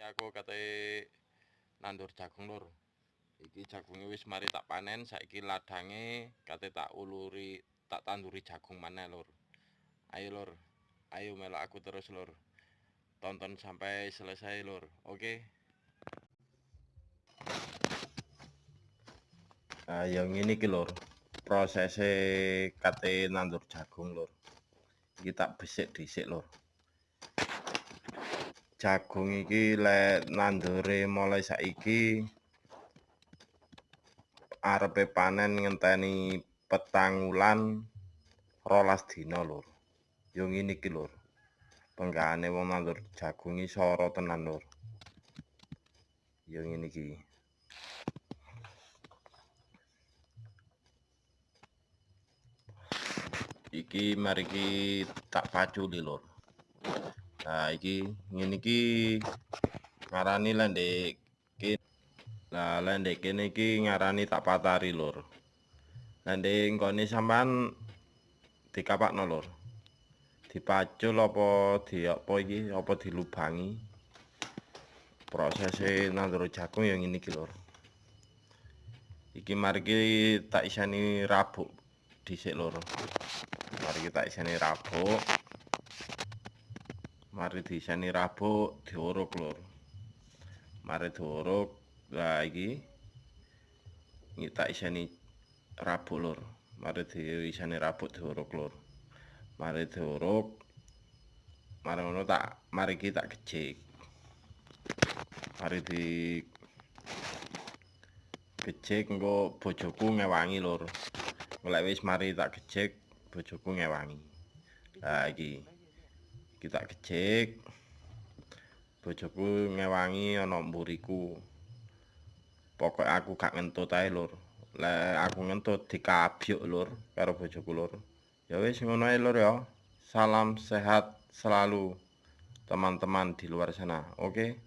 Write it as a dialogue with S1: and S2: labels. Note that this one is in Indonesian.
S1: aku kate nandur jagung lur. Iki jagunge wis mari tak panen, saiki ladange kate tak uluri, tak tanduri jagung maneh lur. Ayo lur, ayo melok aku terus lur. Tonton sampai selesai lur, oke? Nah, yang ini ki lur, prosese kate nandur jagung lur. Iki tak besik dhisik lur. Jagung iki lek nandure mulai saiki arepe panen ngenteni petang wulan 12 dina lur. Yo ngene iki lur. Penggahane wong nandur jagung iki sora tenan lur. Yo ngene iki. Iki mariki tak paculi lur. Nah iki ngene iki ngarani lendek kene. Lah lendek kene iki ngarani tak patari lur. Lendek nggone sampean dikapakno lur. Dipacul apa iki apa dilubangi. Prosese nandur jagung ya ngene iki lur. Iki mariki tak iseni rabuk dhisik lur. Mari kita iseni rabuk. Mari diiseni rabuk diuruk lur. Mari diuruk. Lah iki tak iseni rabuk lur. Mari diiseni rabuk diuruk lur. Mari diuruk. Mari ngono mari iki tak gejik. Mari di gejik engko bojoku ngewangi lur. Lek wis mari tak gejik bojoku ngewangi. Lah iki tak gejik. Bojoku ngewangi ana mburiku. Pokoke aku gak ngentut ae lur. Lek aku ngentut dikabyuk lur karo bojoku lur. Ya wis ngono ae lur ya. Salam sehat selalu teman-teman di luar sana. Oke.